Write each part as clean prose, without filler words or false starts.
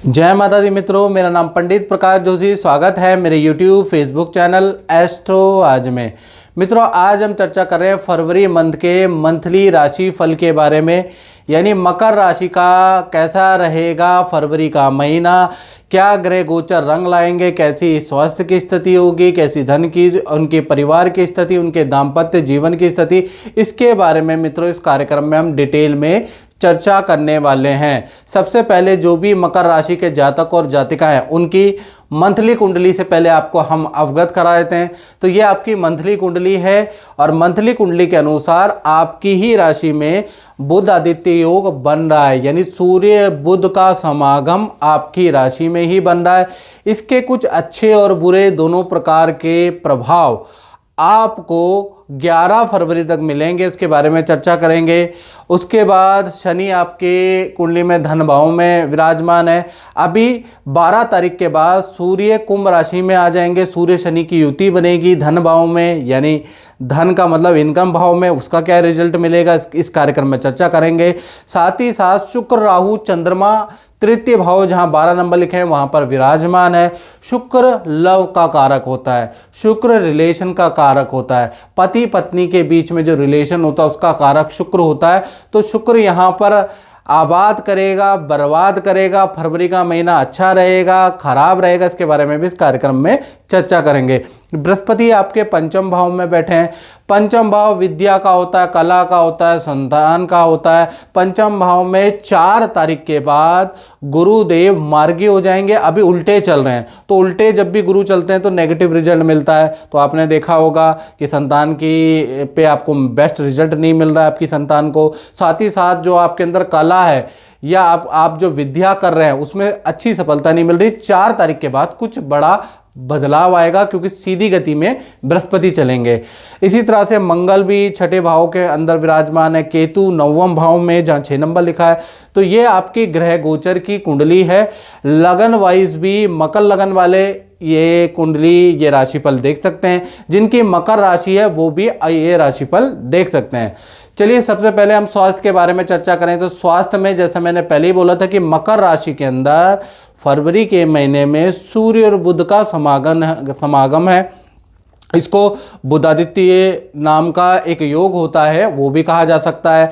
जय माता दी मित्रों, मेरा नाम पंडित प्रकाश जोशी। स्वागत है मेरे YouTube फेसबुक चैनल एस्ट्रो आज में। मित्रों, आज हम चर्चा कर रहे हैं फरवरी मंथ के मंथली राशि फल के बारे में, यानी मकर राशि का कैसा रहेगा फरवरी का महीना, क्या ग्रह गोचर रंग लाएंगे, कैसी स्वास्थ्य की स्थिति होगी, कैसी धन की, उनके परिवार की स्थिति, उनके दाम्पत्य जीवन की स्थिति, इसके बारे में मित्रों इस कार्यक्रम में हम डिटेल में चर्चा करने वाले हैं। सबसे पहले जो भी मकर राशि के जातक और जातिका हैं उनकी मंथली कुंडली से पहले आपको हम अवगत करा देते हैं। तो ये आपकी मंथली कुंडली है और मंथली कुंडली के अनुसार आपकी ही राशि में बुध आदित्य योग बन रहा है, यानी सूर्य बुध का समागम आपकी राशि में ही बन रहा है। इसके कुछ अच्छे और बुरे दोनों प्रकार के प्रभाव आपको 11 फरवरी तक मिलेंगे, इसके बारे में चर्चा करेंगे। उसके बाद शनि आपके कुंडली में धन भाव में विराजमान है। अभी 12 तारीख के बाद सूर्य कुंभ राशि में आ जाएंगे, सूर्य शनि की युति बनेगी धन भाव में, यानी धन का मतलब इनकम भाव में, उसका क्या रिजल्ट मिलेगा इस कार्यक्रम में चर्चा करेंगे। साथ ही साथ शुक्र राहु चंद्रमा तृतीय भाव जहां 12 नंबर लिखे हैं वहां पर विराजमान है। शुक्र लव का कारक होता है, शुक्र रिलेशन का कारक होता है, पति पत्नी के बीच में जो रिलेशन होता है उसका कारक शुक्र होता है। तो शुक्र यहाँ पर आबाद करेगा, बर्बाद करेगा। फरवरी का महीना अच्छा रहेगा, खराब रहेगा, इसके बारे में भी इस कार्यक्रम में चर्चा करेंगे। बृहस्पति आपके पंचम भाव में बैठे हैं। पंचम भाव विद्या का होता है, कला का होता है, संतान का होता है। पंचम भाव में 4 तारीख के बाद गुरुदेव मार्गी हो जाएंगे। अभी उल्टे चल रहे हैं, तो उल्टे जब भी गुरु चलते हैं तो नेगेटिव रिजल्ट मिलता है। तो आपने देखा होगा कि संतान की पे आपको बेस्ट रिजल्ट नहीं मिल रहा है आपकी संतान को। साथ ही साथ जो आपके अंदर कला है या आप जो विद्या कर रहे हैं उसमें अच्छी सफलता नहीं मिल रही। 4 तारीख के बाद कुछ बड़ा बदलाव आएगा क्योंकि सीधी गति में बृहस्पति चलेंगे। इसी तरह से मंगल भी छठे भाव के अंदर विराजमान है, केतु 9वें भाव में जहाँ 6 नंबर लिखा है। तो ये आपकी ग्रह गोचर की कुंडली है। लगन वाइज भी मकर लगन वाले ये कुंडली ये राशिफल देख सकते हैं, जिनकी मकर राशि है वो भी ये राशिफल देख सकते हैं। चलिए सबसे पहले हम स्वास्थ्य के बारे में चर्चा करें। तो स्वास्थ्य में जैसे मैंने पहले ही बोला था कि मकर राशि के अंदर फरवरी के महीने में सूर्य और बुध का समागम है। इसको बुधादित्य नाम का एक योग होता है, वो भी कहा जा सकता है।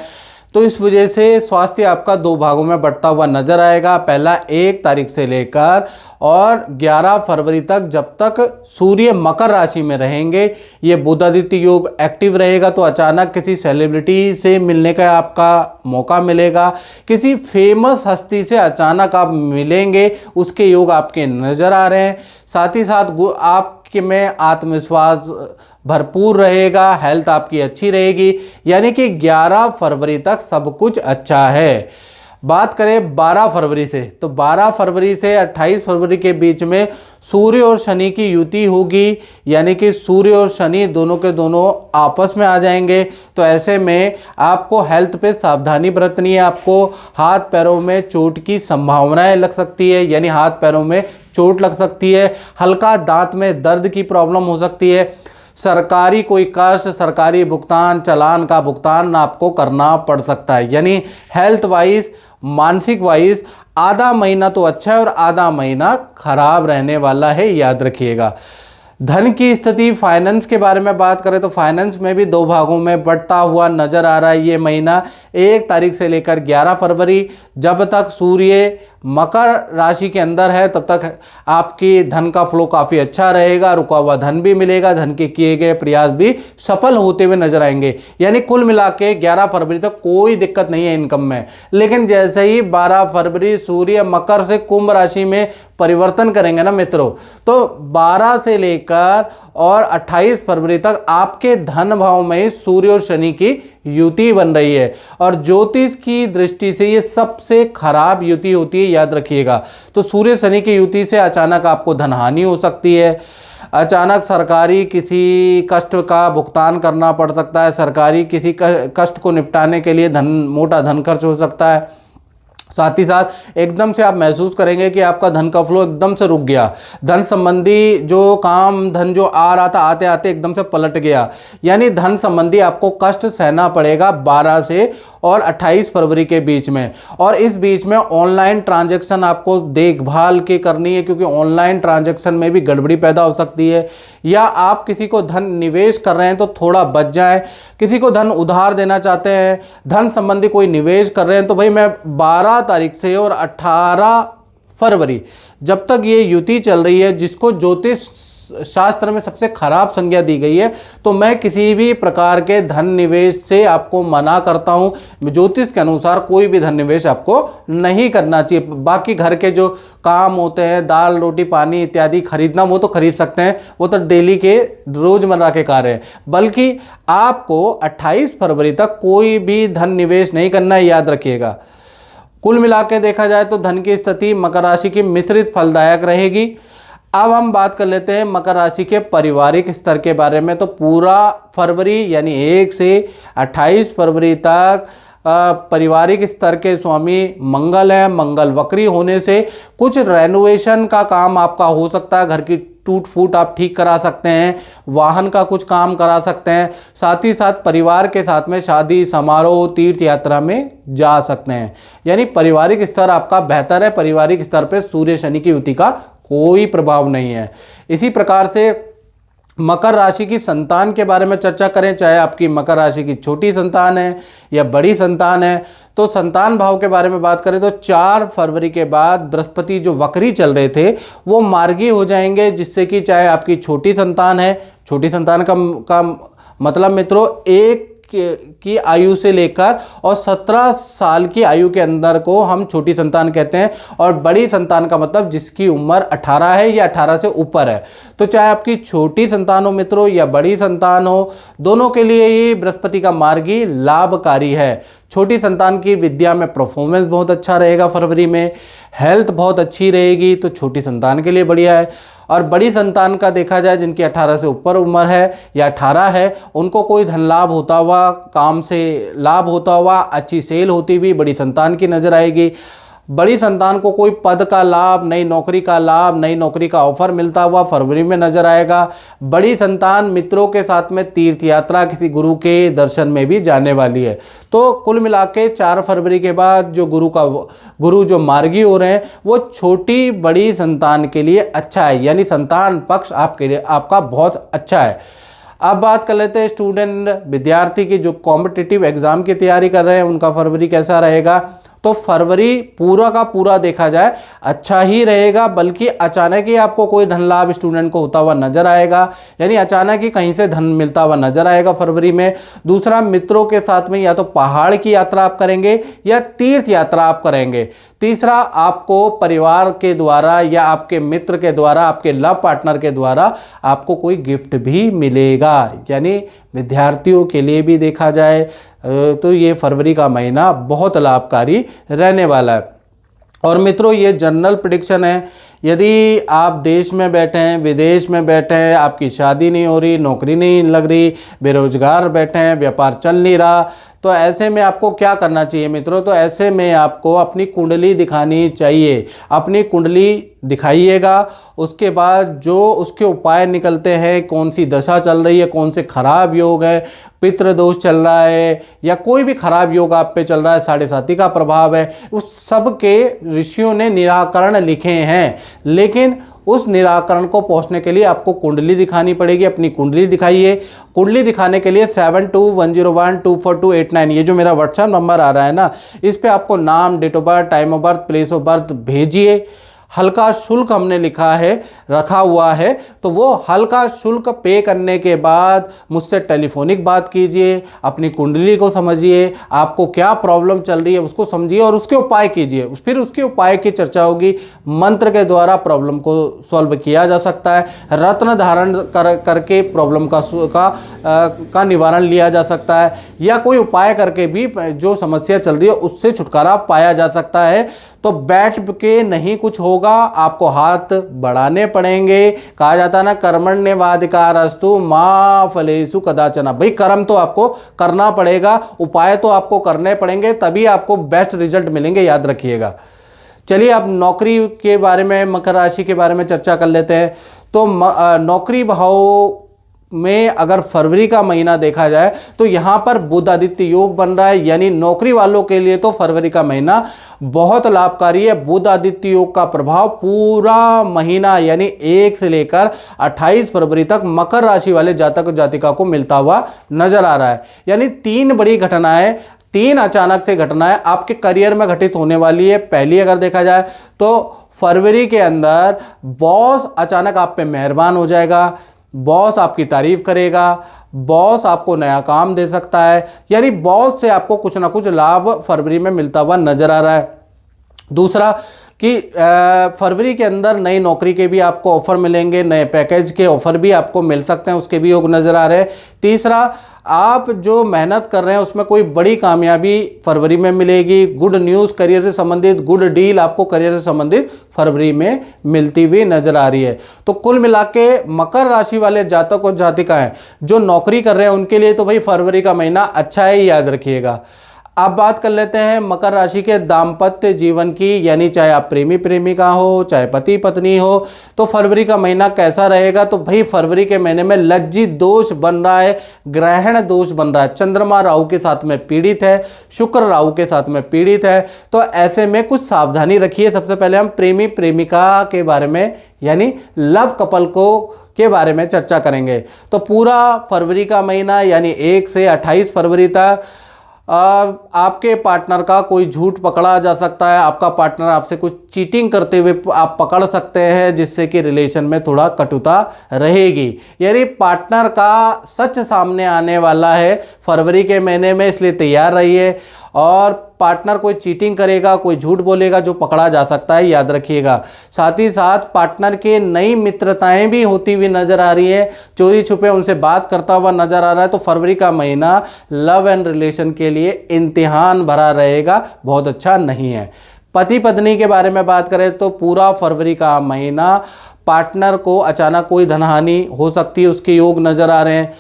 तो इस वजह से स्वास्थ्य आपका 2 भागों में बढ़ता हुआ नजर आएगा। पहला 1 तारीख से लेकर और 11 फरवरी तक, जब तक सूर्य मकर राशि में रहेंगे ये बुधादित्य योग एक्टिव रहेगा। तो अचानक किसी सेलिब्रिटी से मिलने का आपका मौका मिलेगा, किसी फेमस हस्ती से अचानक आप मिलेंगे, उसके योग आपके नज़र आ रहे हैं। साथ ही साथ आपके में आत्मविश्वास भरपूर रहेगा, हेल्थ आपकी अच्छी रहेगी, यानी कि 11 फरवरी तक सब कुछ अच्छा है। बात करें 12 फरवरी से, तो 12 फरवरी से 28 फरवरी के बीच में सूर्य और शनि की युति होगी, यानी कि सूर्य और शनि दोनों के दोनों आपस में आ जाएंगे। तो ऐसे में आपको हेल्थ पे सावधानी बरतनी है। आपको हाथ पैरों में चोट की संभावनाएं लग सकती है, यानी हाथ पैरों में चोट लग सकती है, हल्का दांत में दर्द की प्रॉब्लम हो सकती है, सरकारी कोई कष्ट, सरकारी भुगतान, चालान का भुगतान आपको करना पड़ सकता है। यानी हेल्थ वाइज, मानसिक वाइज आधा महीना तो अच्छा है और आधा महीना खराब रहने वाला है, याद रखिएगा। धन की स्थिति, फाइनेंस के बारे में बात करें तो फाइनेंस में भी 2 भागों में बढ़ता हुआ नजर आ रहा है ये महीना। 1 तारीख से लेकर 11 फरवरी, जब तक सूर्य मकर राशि के अंदर है तब तक आपकी धन का फ्लो काफ़ी अच्छा रहेगा, रुका हुआ धन भी मिलेगा, धन के किए गए प्रयास भी सफल होते हुए नजर आएंगे। यानी कुल मिला के 11 फरवरी तक कोई दिक्कत नहीं है इनकम में। लेकिन जैसे ही 12 फरवरी सूर्य मकर से कुंभ राशि में परिवर्तन करेंगे ना मित्रों, तो 12 से लेकर और 28 फरवरी तक आपके धन भाव में सूर्य और शनि की युति बन रही है। और ज्योतिष की दृष्टि से ये सबसे खराब युति होती है, याद रखिएगा। तो सूर्य शनि की युति से अचानक आपको धनहानि हो सकती है, अचानक सरकारी किसी कष्ट का भुगतान करना पड़ सकता है, सरकारी किसी कष्ट को निपटाने के लिए मोटा धन खर्च हो सकता है। साथ ही साथ एकदम से आप महसूस करेंगे कि आपका धन का फ्लो एकदम से रुक गया, धन संबंधी जो काम, धन जो आ रहा था आते आते एकदम से पलट गया। यानी धन संबंधी आपको कष्ट सहना पड़ेगा 12 से और 28 फरवरी के बीच में। और इस बीच में ऑनलाइन ट्रांजैक्शन आपको देखभाल की करनी है, क्योंकि ऑनलाइन ट्रांजैक्शन में भी गड़बड़ी पैदा हो सकती है। या आप किसी को धन निवेश कर रहे हैं तो थोड़ा बच जाएं, किसी को धन उधार देना चाहते हैं, धन संबंधी कोई निवेश कर रहे हैं, तो भाई मैं 12 तारीख से और 18 फरवरी जब तक ये युति चल रही है, जिसको ज्योतिष शास्त्र में सबसे खराब संज्ञा दी गई है, तो मैं किसी भी प्रकार के धन निवेश से आपको मना करता हूं। ज्योतिष के अनुसार कोई भी धन निवेश आपको नहीं करना चाहिए। बाकी घर के जो काम होते हैं, दाल रोटी पानी इत्यादि खरीदना, वो तो खरीद सकते हैं, वो तो डेली के रोजमर्रा के कार्य हैं। बल्कि आपको 28 फरवरी तक कोई भी धन निवेश नहीं करना है, याद रखिएगा। कुल मिला के देखा जाए तो धन की स्थिति मकर राशि की मिश्रित फलदायक रहेगी। अब हम बात कर लेते हैं मकर राशि के पारिवारिक स्तर के बारे में। तो पूरा फरवरी यानी 1 से 28 फरवरी तक पारिवारिक स्तर के स्वामी मंगल है। मंगल वक्री होने से कुछ रेनोवेशन का काम आपका हो सकता है, घर की टूट फूट आप ठीक करा सकते हैं, वाहन का कुछ काम करा सकते हैं, साथ ही साथ परिवार के साथ में शादी समारोह तीर्थ यात्रा में जा सकते हैं। यानी पारिवारिक स्तर आपका बेहतर है। पारिवारिक स्तर पर सूर्य शनि की युति का कोई प्रभाव नहीं है। इसी प्रकार से मकर राशि की संतान के बारे में चर्चा करें, चाहे आपकी मकर राशि की छोटी संतान है या बड़ी संतान है, तो संतान भाव के बारे में बात करें तो 4 फरवरी के बाद बृहस्पति जो वक्री चल रहे थे वो मार्गी हो जाएंगे, जिससे कि चाहे आपकी छोटी संतान है, छोटी संतान का मतलब मित्रों 1 की आयु से लेकर और 17 साल की आयु के अंदर को हम छोटी संतान कहते हैं, और बड़ी संतान का मतलब जिसकी उम्र 18 है या 18 से ऊपर है। तो चाहे आपकी छोटी संतान हो मित्रों या बड़ी संतान हो, दोनों के लिए ये बृहस्पति का मार्गी लाभकारी है। छोटी संतान की विद्या में परफॉर्मेंस बहुत अच्छा रहेगा फरवरी में, हेल्थ बहुत अच्छी रहेगी, तो छोटी संतान के लिए बढ़िया है। और बड़ी संतान का देखा जाए, जिनकी 18 से ऊपर उम्र है या 18 है, उनको कोई धन लाभ होता हुआ, काम से लाभ होता हुआ, अच्छी सेल होती हुई बड़ी संतान की नज़र आएगी। बड़ी संतान को कोई पद का लाभ, नई नौकरी का लाभ, नई नौकरी का ऑफर मिलता हुआ फरवरी में नजर आएगा। बड़ी संतान मित्रों के साथ में तीर्थ यात्रा, किसी गुरु के दर्शन में भी जाने वाली है। तो कुल मिला के 4 फरवरी के बाद जो गुरु जो मार्गी हो रहे हैं वो छोटी बड़ी संतान के लिए अच्छा है, यानी संतान पक्ष आपके लिए आपका बहुत अच्छा है। अब बात कर लेते हैं स्टूडेंट विद्यार्थी की जो कॉम्पिटिटिव एग्जाम की तैयारी कर रहे हैं, उनका फरवरी कैसा रहेगा। तो फरवरी पूरा का पूरा देखा जाए अच्छा ही रहेगा, बल्कि अचानक ही आपको कोई धन लाभ स्टूडेंट को होता हुआ नजर आएगा, यानी अचानक ही कहीं से धन मिलता हुआ नजर आएगा फरवरी में। दूसरा, मित्रों के साथ में या तो पहाड़ की यात्रा आप करेंगे या तीर्थ यात्रा आप करेंगे। तीसरा, आपको परिवार के द्वारा या आपके मित्र के द्वारा, आपके लव पार्टनर के द्वारा आपको कोई गिफ्ट भी मिलेगा। यानी विद्यार्थियों के लिए भी देखा जाए तो ये फरवरी का महीना बहुत लाभकारी रहने वाला है। और मित्रों, ये जनरल प्रेडिक्शन है। यदि आप देश में बैठे हैं, विदेश में बैठे हैं, आपकी शादी नहीं हो रही, नौकरी नहीं लग रही, बेरोजगार बैठे हैं, व्यापार चल नहीं रहा, तो ऐसे में आपको क्या करना चाहिए मित्रों। तो ऐसे में आपको अपनी कुंडली दिखानी चाहिए। अपनी कुंडली दिखाइएगा, उसके बाद जो उसके उपाय निकलते हैं, कौन सी दशा चल रही है, कौन से खराब योग है, पितृ दोष चल रहा है या कोई भी खराब योग आप पे चल रहा है, साढ़े साथी का प्रभाव है, उस सब के ऋषियों ने निराकरण लिखे हैं। लेकिन उस निराकरण को पहुंचने के लिए आपको कुंडली दिखानी पड़ेगी। अपनी कुंडली दिखाइए। कुंडली दिखाने के लिए 7210124289 ये जो मेरा व्हाट्सएप नंबर आ रहा है ना, इस पे आपको नाम, date of birth, time of birth, place of birth भेजिए। हल्का शुल्क हमने रखा हुआ है, तो वो हल्का शुल्क पे करने के बाद मुझसे टेलीफोनिक बात कीजिए, अपनी कुंडली को समझिए, आपको क्या प्रॉब्लम चल रही है उसको समझिए और उसके उपाय कीजिए। फिर उसके उपाय की चर्चा होगी। मंत्र के द्वारा प्रॉब्लम को सॉल्व किया जा सकता है, रत्न धारण करके प्रॉब्लम का निवारण लिया जा सकता है, या कोई उपाय करके भी जो समस्या चल रही है उससे छुटकारा पाया जा सकता है। तो बैठ के नहीं कुछ होगा, आपको हाथ बढ़ाने पड़ेंगे। कहा जाता है ना, कर्मण्येवाधिकारस्तु मा फलेषु कदाचन। भाई कर्म तो आपको करना पड़ेगा, उपाय तो आपको करने पड़ेंगे, तभी आपको बेस्ट रिजल्ट मिलेंगे, याद रखिएगा। चलिए अब नौकरी के बारे में, मकर राशि के बारे में चर्चा कर लेते हैं। तो नौकरी भाव में अगर फरवरी का महीना देखा जाए तो यहाँ पर बुध आदित्य योग बन रहा है, यानी नौकरी वालों के लिए तो फरवरी का महीना बहुत लाभकारी है। बुध आदित्य योग का प्रभाव पूरा महीना यानी 1 से लेकर 28 फरवरी तक मकर राशि वाले जातक जातिका को मिलता हुआ नजर आ रहा है। यानी 3 बड़ी घटनाएं, 3 अचानक से घटनाएं आपके करियर में घटित होने वाली है। पहली अगर देखा जाए तो फरवरी के अंदर बॉस अचानक आप पे मेहरबान हो जाएगा, बॉस आपकी तारीफ करेगा, बॉस आपको नया काम दे सकता है, यानी बॉस से आपको कुछ ना कुछ लाभ फरवरी में मिलता हुआ नजर आ रहा है। दूसरा कि फरवरी के अंदर नई नौकरी के भी आपको ऑफर मिलेंगे, नए पैकेज के ऑफर भी आपको मिल सकते हैं, उसके भी योग नज़र आ रहे हैं। तीसरा, आप जो मेहनत कर रहे हैं उसमें कोई बड़ी कामयाबी फरवरी में मिलेगी। गुड न्यूज़ करियर से संबंधित, गुड डील आपको करियर से संबंधित फरवरी में मिलती हुई नजर आ रही है। तो कुल मिला के मकर राशि वाले जातक और जातिकाएं जो नौकरी कर रहे हैं उनके लिए तो भाई फरवरी का महीना अच्छा है, याद रखिएगा। अब बात कर लेते हैं मकर राशि के दाम्पत्य जीवन की, यानी चाहे आप प्रेमी प्रेमिका हो, चाहे पति पत्नी हो, तो फरवरी का महीना कैसा रहेगा। तो भाई फरवरी के महीने में लज्जित दोष बन रहा है, ग्रहण दोष बन रहा है। चंद्रमा राहु के साथ में पीड़ित है, शुक्र राहु के साथ में पीड़ित है, तो ऐसे में कुछ सावधानी रखिए। सबसे पहले हम प्रेमी प्रेमिका के बारे में यानी लव कपल को के बारे में चर्चा करेंगे। तो पूरा फरवरी का महीना यानी 1 से 28 फरवरी तक आपके पार्टनर का कोई झूठ पकड़ा जा सकता है, आपका पार्टनर आपसे कुछ चीटिंग करते हुए आप पकड़ सकते हैं, जिससे कि रिलेशन में थोड़ा कटुता रहेगी। यानी पार्टनर का सच सामने आने वाला है फरवरी के महीने में, इसलिए तैयार रहिए। और पार्टनर कोई चीटिंग करेगा, कोई झूठ बोलेगा जो पकड़ा जा सकता है, याद रखिएगा। साथ ही साथ पार्टनर के नई मित्रताएं भी होती हुई नजर आ रही है, चोरी छुपे उनसे बात करता हुआ नजर आ रहा है। तो फरवरी का महीना लव एंड रिलेशन के लिए इम्तिहान भरा रहेगा, बहुत अच्छा नहीं है। पति पत्नी के बारे में बात करें तो पूरा फरवरी का महीना पार्टनर को अचानक कोई धनहानि हो सकती है, उसके योग नजर आ रहे हैं।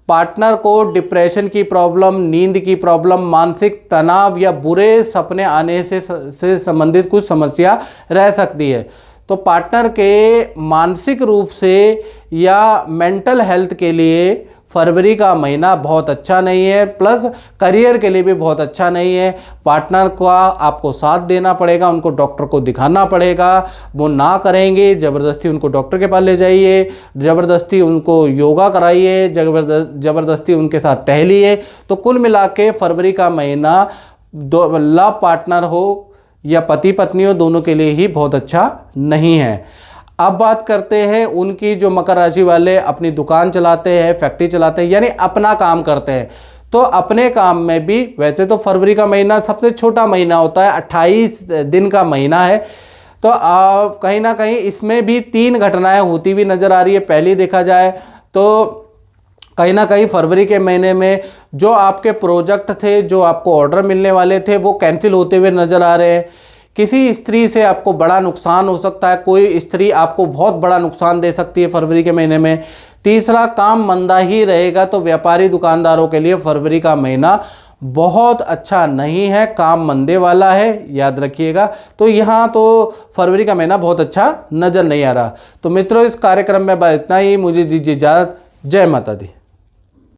पार्टनर को डिप्रेशन की प्रॉब्लम, नींद की प्रॉब्लम, मानसिक तनाव या बुरे सपने आने से संबंधित कुछ समस्या रह सकती है। तो पार्टनर के मानसिक रूप से या मेंटल हेल्थ के लिए फरवरी का महीना बहुत अच्छा नहीं है, प्लस करियर के लिए भी बहुत अच्छा नहीं है। पार्टनर का आपको साथ देना पड़ेगा, उनको डॉक्टर को दिखाना पड़ेगा, वो ना करेंगे ज़बरदस्ती उनको डॉक्टर के पास ले जाइए, ज़बरदस्ती उनको योगा कराइए, ज़बरदस्ती उनके साथ टहलिए। तो कुल मिला के फरवरी का महीना लव पार्टनर हो या पति पत्नी हो, दोनों के लिए ही बहुत अच्छा नहीं है। अब बात करते हैं उनकी जो मकर राशि वाले अपनी दुकान चलाते हैं, फैक्ट्री चलाते हैं, यानी अपना काम करते हैं। तो अपने काम में भी वैसे तो फरवरी का महीना सबसे छोटा महीना होता है, 28 दिन का महीना है। तो कहीं ना कहीं इसमें भी 3 घटनाएं होती हुई नज़र आ रही है। पहली देखा जाए तो कहीं ना कहीं फरवरी के महीने में जो आपके प्रोजेक्ट थे, जो आपको ऑर्डर मिलने वाले थे, वो कैंसिल होते हुए नज़र आ रहे हैं। किसी स्त्री से आपको बड़ा नुकसान हो सकता है, कोई स्त्री आपको बहुत बड़ा नुकसान दे सकती है फरवरी के महीने में। तीसरा, काम मंदा ही रहेगा, तो व्यापारी दुकानदारों के लिए फरवरी का महीना बहुत अच्छा नहीं है, काम मंदे वाला है, याद रखिएगा। तो यहाँ तो फरवरी का महीना बहुत अच्छा नज़र नहीं आ रहा। तो मित्रों, इस कार्यक्रम में बस इतना ही, मुझे दीजिए इजाज़त। जय माता दी।